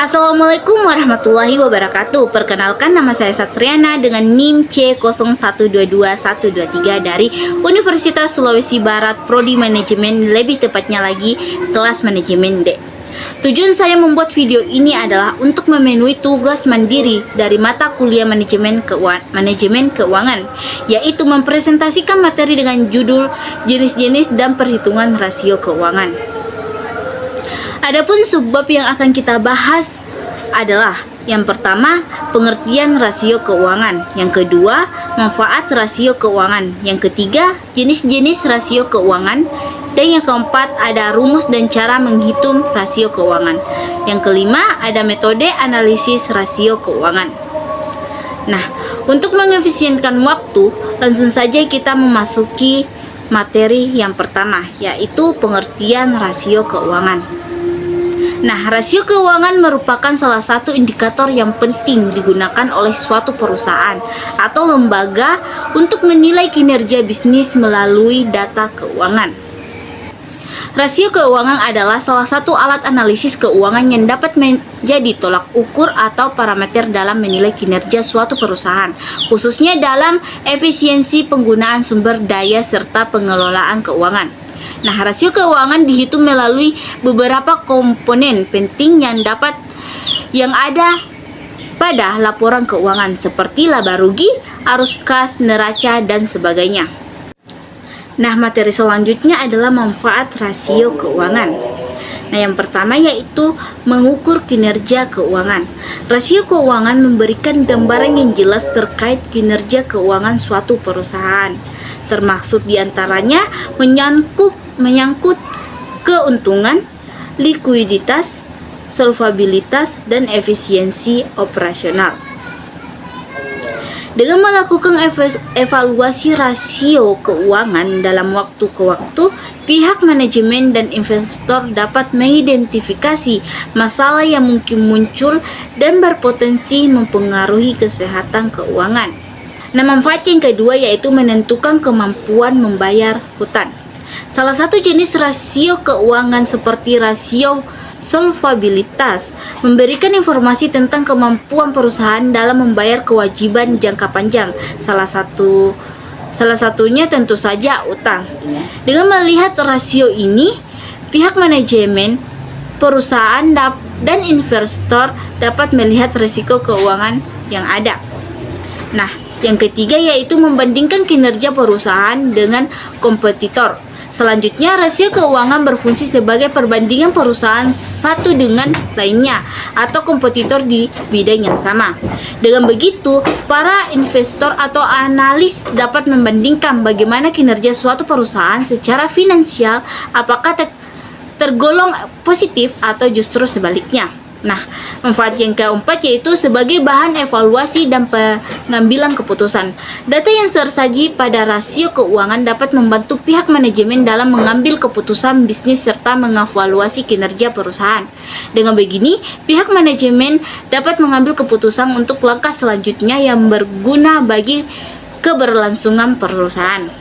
Assalamualaikum warahmatullahi wabarakatuh. Perkenalkan, nama saya Satriana dengan NIM C01222123 dari Universitas Sulawesi Barat, Prodi Manajemen, lebih tepatnya lagi kelas Manajemen D. Tujuan saya membuat video ini adalah untuk memenuhi tugas mandiri dari mata kuliah Manajemen Keuangan, yaitu mempresentasikan materi dengan judul jenis-jenis dan perhitungan rasio keuangan. Adapun subbab yang akan kita bahas adalah yang pertama, pengertian rasio keuangan, yang kedua, manfaat rasio keuangan, yang ketiga, jenis-jenis rasio keuangan, dan yang keempat, ada rumus dan cara menghitung rasio keuangan. Yang kelima, ada metode analisis rasio keuangan. Nah, untuk mengefisienkan waktu, langsung saja kita memasuki materi yang pertama, yaitu pengertian rasio keuangan. Nah, rasio keuangan merupakan salah satu indikator yang penting digunakan oleh suatu perusahaan atau lembaga untuk menilai kinerja bisnis melalui data keuangan. Rasio keuangan adalah salah satu alat analisis keuangan yang dapat menjadi tolak ukur atau parameter dalam menilai kinerja suatu perusahaan, khususnya dalam efisiensi penggunaan sumber daya serta pengelolaan keuangan. Nah, rasio keuangan dihitung melalui beberapa komponen penting yang ada pada laporan keuangan seperti laba rugi, arus kas, neraca, dan sebagainya. Nah, materi selanjutnya adalah manfaat rasio keuangan. Nah, yang pertama yaitu mengukur kinerja keuangan. Rasio keuangan memberikan gambaran yang jelas terkait kinerja keuangan suatu perusahaan, termaksud diantaranya menyangkut keuntungan, likuiditas, solvabilitas, dan efisiensi operasional. Dengan melakukan evaluasi rasio keuangan dalam waktu ke waktu, pihak manajemen dan investor dapat mengidentifikasi masalah yang mungkin muncul dan berpotensi mempengaruhi kesehatan keuangan. Nah, manfaat yang kedua yaitu menentukan kemampuan membayar hutang. Salah satu jenis rasio keuangan seperti rasio solvabilitas memberikan informasi tentang kemampuan perusahaan dalam membayar kewajiban jangka panjang. Salah satunya tentu saja utang. Dengan melihat rasio ini, pihak manajemen perusahaan dan investor dapat melihat risiko keuangan yang ada. Nah, yang ketiga yaitu membandingkan kinerja perusahaan dengan kompetitor. Selanjutnya, rasio keuangan berfungsi sebagai perbandingan perusahaan satu dengan lainnya atau kompetitor di bidang yang sama. Dengan begitu, para investor atau analis dapat membandingkan bagaimana kinerja suatu perusahaan secara finansial, apakah tergolong positif atau justru sebaliknya. Nah, manfaat yang keempat yaitu sebagai bahan evaluasi dan pengambilan keputusan. Data yang tersaji pada rasio keuangan dapat membantu pihak manajemen dalam mengambil keputusan bisnis serta mengevaluasi kinerja perusahaan. Dengan begini, pihak manajemen dapat mengambil keputusan untuk langkah selanjutnya yang berguna bagi keberlangsungan perusahaan.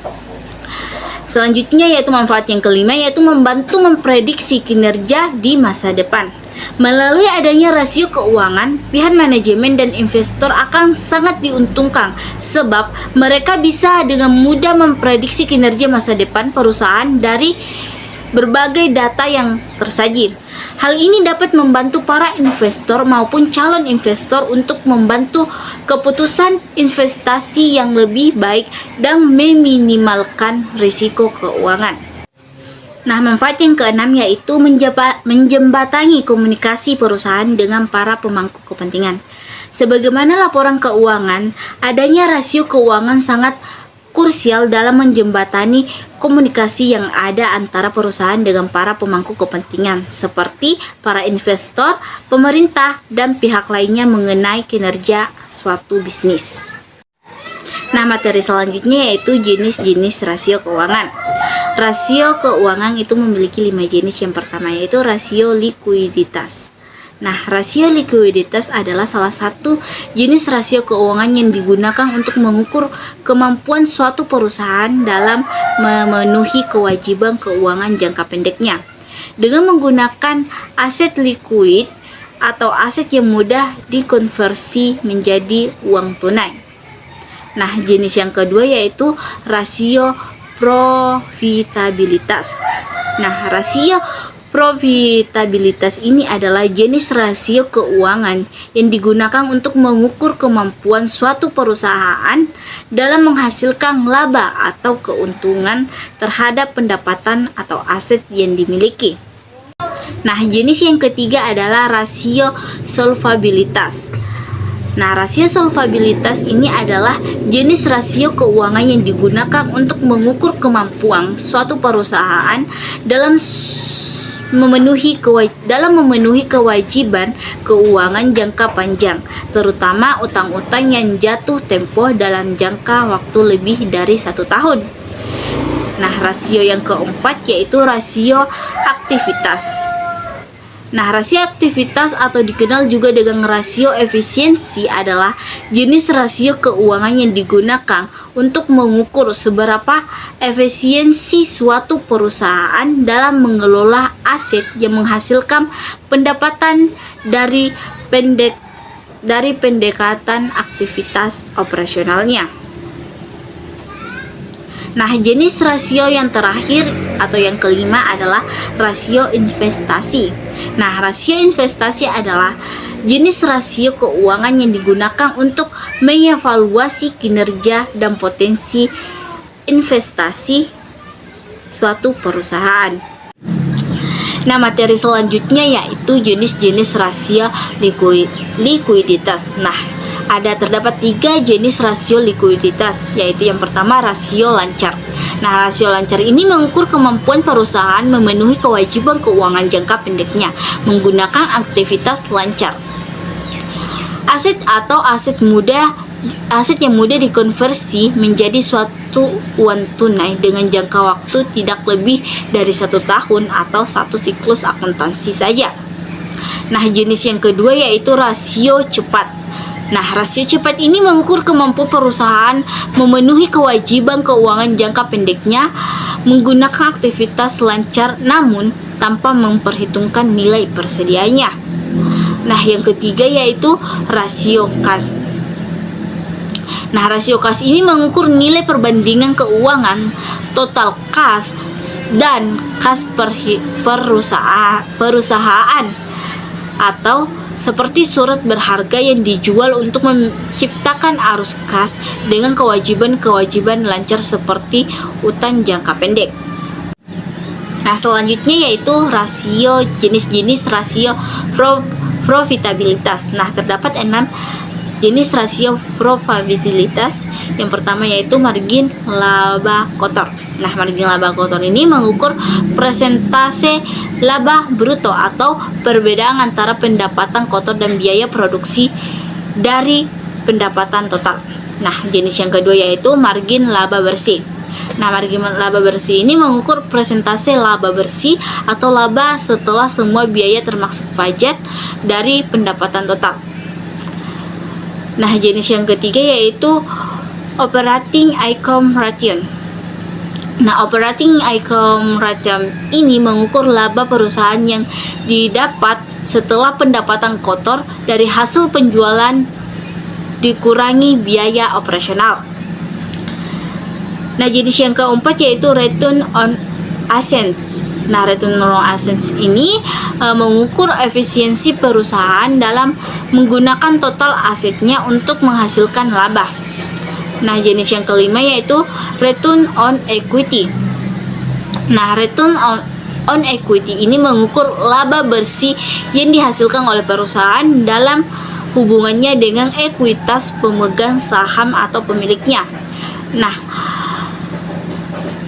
Selanjutnya yaitu manfaat yang kelima yaitu membantu memprediksi kinerja di masa depan. Melalui adanya rasio keuangan, pihak manajemen dan investor akan sangat diuntungkan sebab mereka bisa dengan mudah memprediksi kinerja masa depan perusahaan dari berbagai data yang tersaji. Hal ini dapat membantu para investor maupun calon investor untuk membantu keputusan investasi yang lebih baik dan meminimalkan risiko keuangan. Nah, manfaat yang keenam yaitu menjembatani komunikasi perusahaan dengan para pemangku kepentingan. Sebagaimana laporan keuangan, adanya rasio keuangan sangat krusial dalam menjembatani komunikasi yang ada antara perusahaan dengan para pemangku kepentingan seperti para investor, pemerintah, dan pihak lainnya mengenai kinerja suatu bisnis. Nah, materi selanjutnya yaitu jenis-jenis rasio keuangan. Rasio keuangan itu memiliki 5 jenis. Yang pertama yaitu rasio likuiditas. Nah, rasio likuiditas adalah salah satu jenis rasio keuangan yang digunakan untuk mengukur kemampuan suatu perusahaan dalam memenuhi kewajiban keuangan jangka pendeknya. Dengan menggunakan aset likuid atau aset yang mudah dikonversi menjadi uang tunai. Nah, jenis yang kedua yaitu rasio profitabilitas. Nah, rasio profitabilitas ini adalah jenis rasio keuangan yang digunakan untuk mengukur kemampuan suatu perusahaan dalam menghasilkan laba atau keuntungan terhadap pendapatan atau aset yang dimiliki. Nah, jenis yang ketiga adalah rasio solvabilitas. Nah, rasio solvabilitas ini adalah jenis rasio keuangan yang digunakan untuk mengukur kemampuan suatu perusahaan dalam memenuhi kewajiban keuangan jangka panjang, terutama utang-utang yang jatuh tempo dalam jangka waktu lebih dari 1 tahun. Nah, rasio yang keempat yaitu rasio aktivitas. Nah, rasio aktivitas atau dikenal juga dengan rasio efisiensi adalah jenis rasio keuangan yang digunakan untuk mengukur seberapa efisiensi suatu perusahaan dalam mengelola aset yang menghasilkan pendapatan dari pendekatan aktivitas operasionalnya. Nah, jenis rasio yang terakhir atau yang kelima adalah rasio investasi. Nah, rasio investasi adalah jenis rasio keuangan yang digunakan untuk mengevaluasi kinerja dan potensi investasi suatu perusahaan. Nah, materi selanjutnya yaitu jenis-jenis rasio likuiditas. Nah, terdapat 3 jenis rasio likuiditas, yaitu yang pertama rasio lancar. Nah, rasio lancar ini mengukur kemampuan perusahaan memenuhi kewajiban keuangan jangka pendeknya menggunakan aktivitas lancar. Aset atau aset yang mudah dikonversi menjadi suatu uang tunai dengan jangka waktu tidak lebih dari 1 tahun atau 1 siklus akuntansi saja. Nah, jenis yang kedua yaitu rasio cepat. Nah, rasio cepat ini mengukur kemampuan perusahaan memenuhi kewajiban keuangan jangka pendeknya menggunakan aktivitas lancar namun tanpa memperhitungkan nilai persediaannya. Nah, yang ketiga yaitu rasio kas. Nah, rasio kas ini mengukur nilai perbandingan keuangan total kas dan kas perusahaan atau seperti surat berharga yang dijual untuk menciptakan arus kas dengan kewajiban-kewajiban lancar seperti utang jangka pendek. Nah, selanjutnya yaitu jenis-jenis rasio profitabilitas. Nah, terdapat 6 jenis rasio profitabilitas. Yang pertama yaitu margin laba kotor. Nah, margin laba kotor ini mengukur persentase laba bruto atau perbedaan antara pendapatan kotor dan biaya produksi dari pendapatan total. Nah, jenis yang kedua yaitu margin laba bersih. Nah, margin laba bersih ini mengukur persentase laba bersih atau laba setelah semua biaya termasuk pajak dari pendapatan total. Nah, jenis yang ketiga yaitu operating income ratio. Nah, operating income ratio ini mengukur laba perusahaan yang didapat setelah pendapatan kotor dari hasil penjualan dikurangi biaya operasional. Nah, jenis yang keempat yaitu return on assets. Nah, return on assets ini mengukur efisiensi perusahaan dalam menggunakan total asetnya untuk menghasilkan laba. Nah, jenis yang kelima yaitu return on equity. Nah, return on equity ini mengukur laba bersih yang dihasilkan oleh perusahaan dalam hubungannya dengan ekuitas pemegang saham atau pemiliknya. Nah,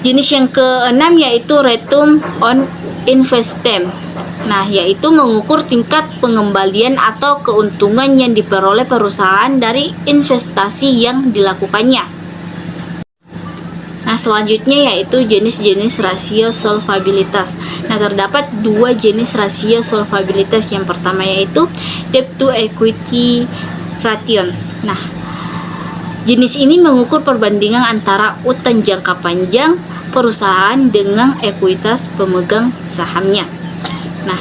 jenis yang keenam yaitu return on investment. Nah, yaitu mengukur tingkat pengembalian atau keuntungan yang diperoleh perusahaan dari investasi yang dilakukannya. Nah, selanjutnya yaitu jenis-jenis rasio solvabilitas. Nah, terdapat 2 jenis rasio solvabilitas. Yang pertama yaitu debt to equity ratio. Nah, jenis ini mengukur perbandingan antara utang jangka panjang perusahaan dengan ekuitas pemegang sahamnya. Nah,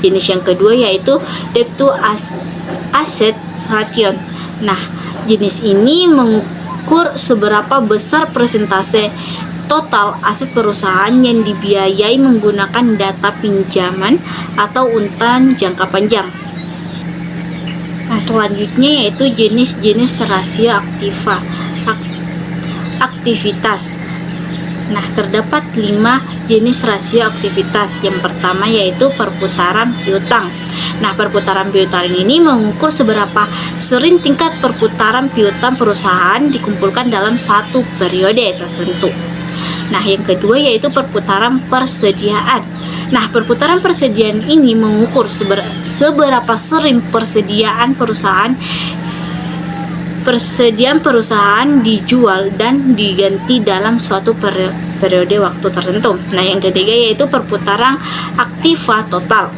jenis yang kedua yaitu debt to asset ratio. Nah, jenis ini mengukur seberapa besar persentase total aset perusahaan yang dibiayai menggunakan data pinjaman atau utang jangka panjang. Nah, selanjutnya yaitu jenis-jenis rasio aktivitas. Nah, terdapat 5 jenis rasio aktivitas. Yang pertama yaitu perputaran piutang. Nah, perputaran piutang ini mengukur seberapa sering tingkat perputaran piutang perusahaan dikumpulkan dalam satu periode tertentu. Nah, yang kedua yaitu perputaran persediaan. Nah, perputaran persediaan ini mengukur seberapa sering persediaan perusahaan dijual dan diganti dalam suatu periode waktu tertentu. Nah, yang ketiga yaitu perputaran aktiva total.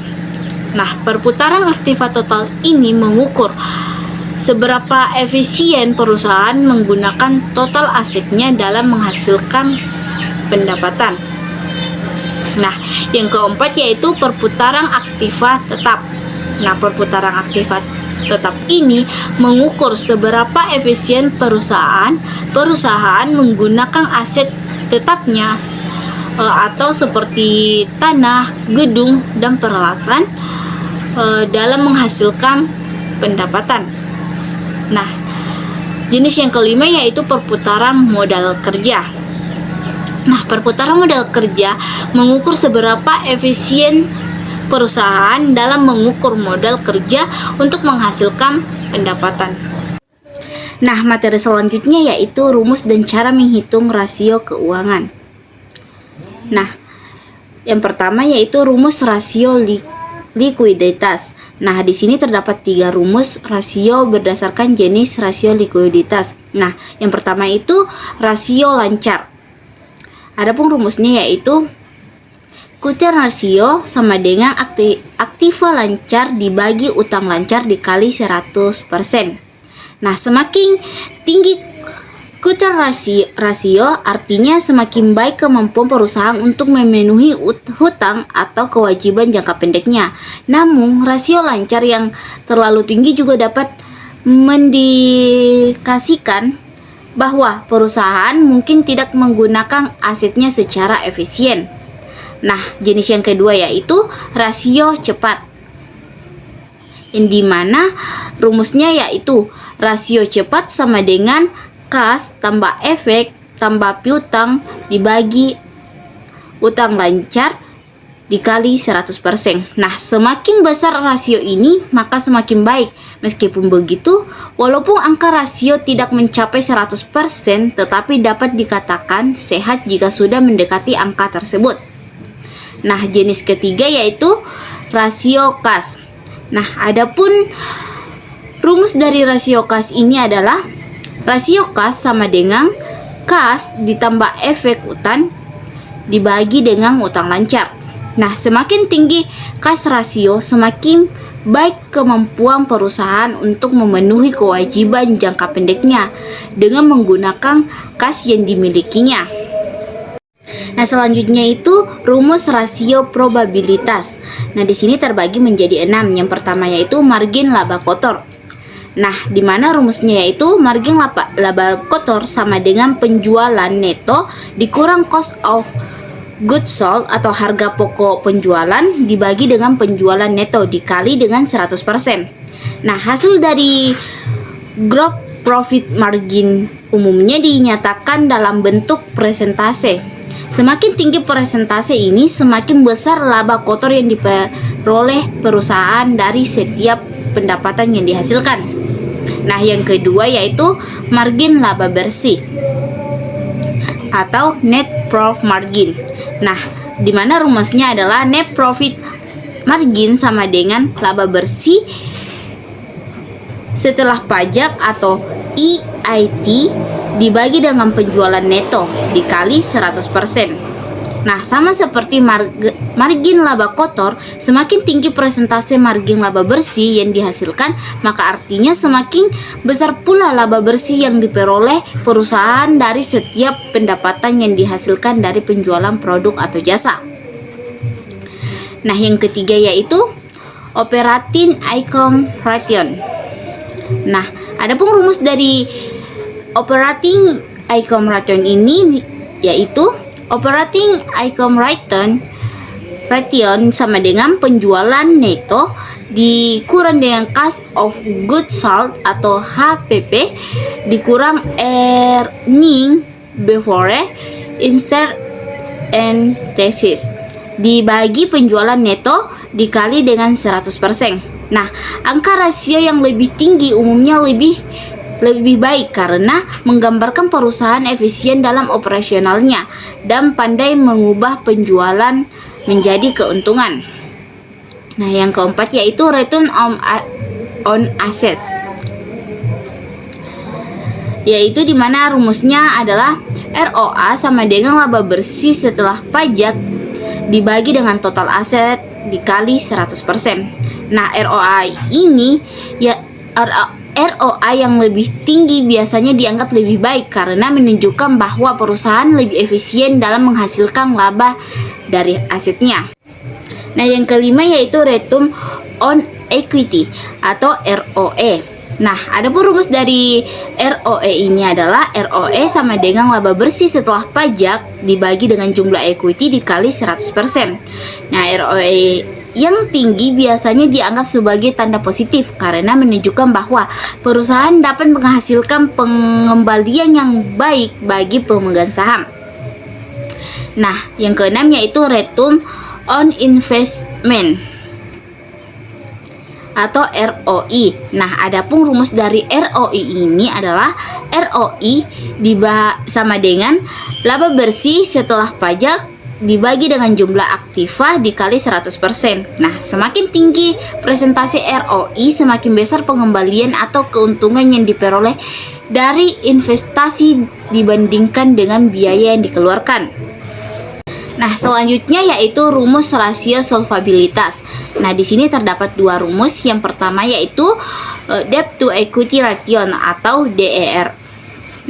Nah, perputaran aktiva total ini mengukur seberapa efisien perusahaan menggunakan total asetnya dalam menghasilkan pendapatan. Nah, yang keempat yaitu perputaran aktiva tetap. Nah, perputaran aktiva tetap ini mengukur seberapa efisien perusahaan menggunakan aset tetapnya atau seperti tanah, gedung, dan peralatan dalam menghasilkan pendapatan. Nah, jenis yang kelima yaitu perputaran modal kerja. Nah, perputaran modal kerja mengukur seberapa efisien perusahaan dalam mengukur modal kerja untuk menghasilkan pendapatan. Nah, materi selanjutnya yaitu rumus dan cara menghitung rasio keuangan. Nah, yang pertama yaitu rumus rasio likuiditas. Nah, di sini terdapat 3 rumus rasio berdasarkan jenis rasio likuiditas. Nah, yang pertama itu rasio lancar. Adapun rumusnya yaitu kucing rasio sama dengan aktiva lancar dibagi utang lancar dikali 100%. Nah, semakin tinggi kucing rasio artinya semakin baik kemampuan perusahaan untuk memenuhi hutang atau kewajiban jangka pendeknya. Namun, rasio lancar yang terlalu tinggi juga dapat mendikasikan bahwa perusahaan mungkin tidak menggunakan asetnya secara efisien. Nah, jenis yang kedua yaitu rasio cepat, yang dimana rumusnya yaitu rasio cepat sama dengan kas tambah efek tambah piutang dibagi utang lancar dikali 100%. Nah, semakin besar rasio ini maka semakin baik. Meskipun begitu, walaupun angka rasio tidak mencapai 100%, tetapi dapat dikatakan sehat jika sudah mendekati angka tersebut. Nah, jenis ketiga yaitu rasio kas. Nah, adapun rumus dari rasio kas ini adalah rasio kas sama dengan kas ditambah efek utang dibagi dengan utang lancar. Nah, semakin tinggi kas rasio, semakin baik kemampuan perusahaan untuk memenuhi kewajiban jangka pendeknya dengan menggunakan kas yang dimilikinya. Nah, selanjutnya itu rumus rasio probabilitas. Nah, di sini terbagi menjadi 6. Yang pertama yaitu margin laba kotor. Nah, di mana rumusnya yaitu margin laba kotor sama dengan penjualan neto dikurang cost of goods sold atau harga pokok penjualan dibagi dengan penjualan neto dikali dengan 100%. Nah, hasil dari gross profit margin umumnya dinyatakan dalam bentuk persentase. Semakin tinggi persentase ini, semakin besar laba kotor yang diperoleh perusahaan dari setiap pendapatan yang dihasilkan. Nah, yang kedua yaitu margin laba bersih atau net profit margin. Nah, di mana rumusnya adalah net profit margin sama dengan laba bersih setelah pajak atau EIT dibagi dengan penjualan neto dikali 100%. Nah, sama seperti margin laba kotor, semakin tinggi persentase margin laba bersih yang dihasilkan, maka artinya semakin besar pula laba bersih yang diperoleh perusahaan dari setiap pendapatan yang dihasilkan dari penjualan produk atau jasa. Nah, yang ketiga yaitu operating income ratio. Nah, adapun rumus dari operating income ratio ini yaitu operating income ratio sama dengan penjualan neto dikurang dengan cost of goods sold atau HPP dikurang earning before interest and taxes dibagi penjualan neto dikali dengan 100%. Nah, angka rasio yang lebih tinggi umumnya lebih baik karena menggambarkan perusahaan efisien dalam operasionalnya dan pandai mengubah penjualan menjadi keuntungan. Nah, yang keempat yaitu return on assets, yaitu dimana rumusnya adalah ROA sama dengan laba bersih setelah pajak dibagi dengan total aset dikali 100%. Nah, ROA ini ROA yang lebih tinggi biasanya dianggap lebih baik karena menunjukkan bahwa perusahaan lebih efisien dalam menghasilkan laba dari asetnya. Nah, yang kelima yaitu return on equity atau ROE. Nah, adapun rumus dari ROE ini adalah ROE sama dengan laba bersih setelah pajak dibagi dengan jumlah equity dikali 100%. Nah, ROE yang tinggi biasanya dianggap sebagai tanda positif karena menunjukkan bahwa perusahaan dapat menghasilkan pengembalian yang baik bagi pemegang saham. Nah, yang keenam yaitu return on investment atau ROI. Nah, adapun rumus dari ROI ini adalah ROI sama dengan laba bersih setelah pajak dibagi dengan jumlah aktiva dikali 100%. Nah, semakin tinggi presentasi ROI, semakin besar pengembalian atau keuntungan yang diperoleh dari investasi dibandingkan dengan biaya yang dikeluarkan. Nah, selanjutnya yaitu rumus rasio solvabilitas. Nah, di sini terdapat dua rumus. Yang pertama yaitu debt to equity ratio atau DER.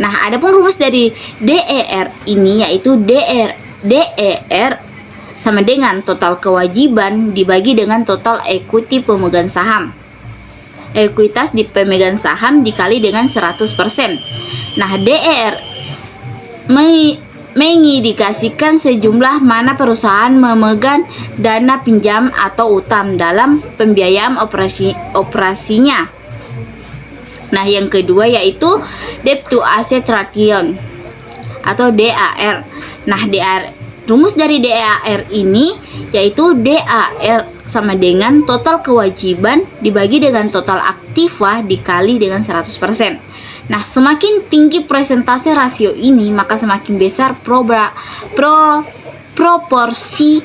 Nah, adapun rumus dari DER ini yaitu DER sama dengan total kewajiban dibagi dengan total equity pemegang saham. Ekuitas di pemegang saham dikali dengan 100%. Nah, DER mengindikasikan sejumlah mana perusahaan memegang dana pinjam atau utang dalam pembiayaan operasinya. Nah, yang kedua yaitu debt to asset ratio atau DAR. Nah, rumus dari DAR ini yaitu DAR sama dengan total kewajiban dibagi dengan total aktiva dikali dengan 100%. Nah, semakin tinggi presentase rasio ini, maka semakin besar proporsi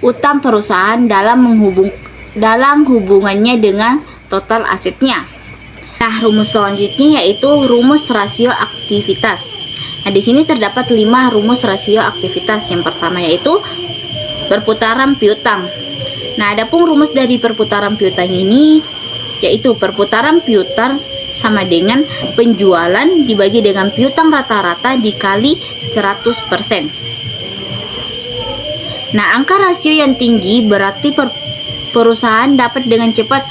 utang perusahaan dalam hubungannya dengan total asetnya. Nah, rumus selanjutnya yaitu rumus rasio aktivitas. Nah, di sini terdapat 5 rumus rasio aktivitas. Yang pertama yaitu perputaran piutang. Nah, adapun rumus dari perputaran piutang ini yaitu perputaran piutang sama dengan penjualan dibagi dengan piutang rata-rata dikali 100%. Nah, angka rasio yang tinggi berarti perusahaan dapat dengan cepat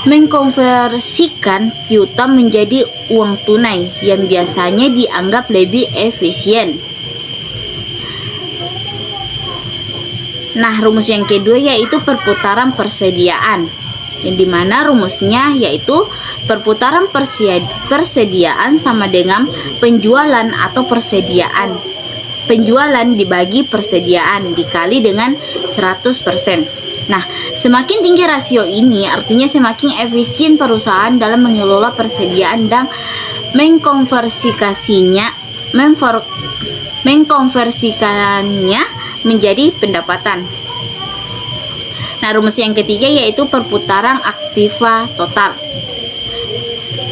mengkonversikan piutang menjadi uang tunai yang biasanya dianggap lebih efisien. Nah, rumus yang kedua yaitu perputaran persediaan, yang dimana rumusnya yaitu perputaran persediaan sama dengan penjualan atau persediaan. Penjualan dibagi persediaan dikali dengan 100%. Nah, semakin tinggi rasio ini artinya semakin efisien perusahaan dalam mengelola persediaan dan mengkonversikannya menjadi pendapatan. Nah, rumus yang ketiga yaitu perputaran aktiva total.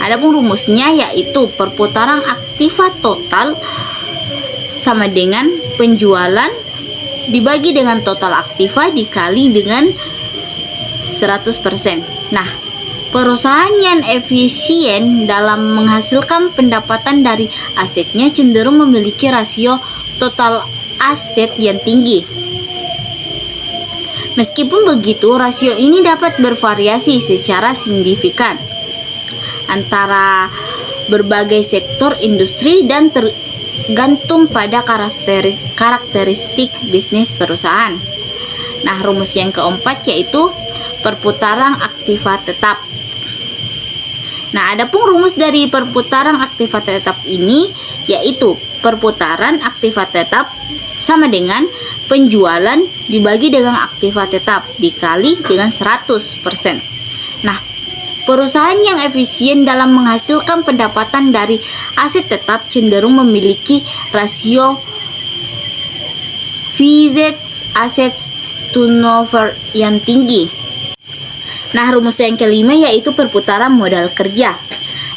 Adapun rumusnya yaitu perputaran aktiva total sama dengan penjualan dibagi dengan total aktiva dikali dengan 100%. Nah, perusahaan yang efisien dalam menghasilkan pendapatan dari asetnya cenderung memiliki rasio total aset yang tinggi. Meskipun begitu, rasio ini dapat bervariasi secara signifikan antara berbagai sektor industri dan tergantung pada karakteristik bisnis perusahaan. Nah, rumus yang keempat yaitu perputaran aktiva tetap. Nah, adapun rumus dari perputaran aktiva tetap ini yaitu perputaran aktiva tetap sama dengan penjualan dibagi dengan aktiva tetap dikali dengan 100%. Nah, perusahaan yang efisien dalam menghasilkan pendapatan dari aset tetap cenderung memiliki rasio VZ assets turnover yang tinggi. Nah, rumus yang kelima yaitu perputaran modal kerja.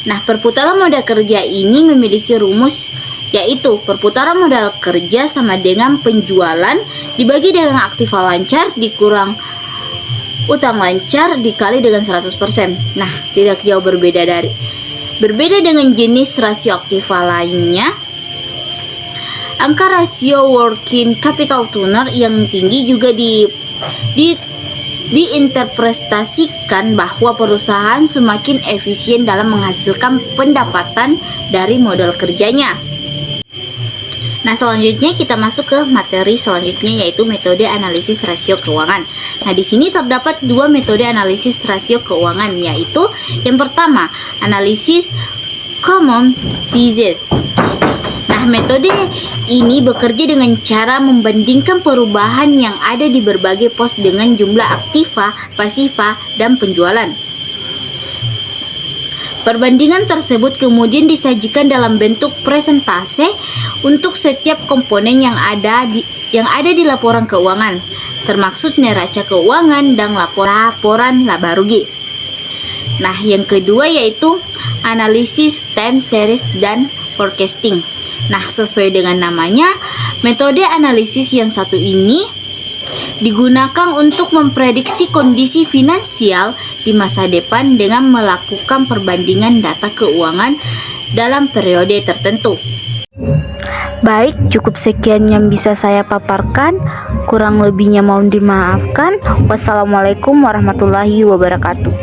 Nah, perputaran modal kerja ini memiliki rumus yaitu perputaran modal kerja sama dengan penjualan dibagi dengan aktiva lancar dikurang utang lancar dikali dengan 100%. Nah, tidak jauh berbeda dengan jenis rasio aktiva lainnya. Angka rasio working capital turnover yang tinggi juga diinterpretasikan bahwa perusahaan semakin efisien dalam menghasilkan pendapatan dari modal kerjanya. Nah, selanjutnya kita masuk ke materi selanjutnya yaitu metode analisis rasio keuangan. Nah, di sini terdapat dua metode analisis rasio keuangan yaitu yang pertama, analisis common sizes. Nah, metode ini bekerja dengan cara membandingkan perubahan yang ada di berbagai pos dengan jumlah aktiva, pasiva, dan penjualan. Perbandingan tersebut kemudian disajikan dalam bentuk presentase untuk setiap komponen yang ada di laporan keuangan, termaksud neraca keuangan dan laporan laba rugi. Nah, yang kedua yaitu analisis time series dan forecasting. Nah, sesuai dengan namanya, metode analisis yang satu ini digunakan untuk memprediksi kondisi finansial di masa depan dengan melakukan perbandingan data keuangan dalam periode tertentu. Baik, cukup sekian yang bisa saya paparkan. Kurang lebihnya mohon dimaafkan. Wassalamualaikum warahmatullahi wabarakatuh.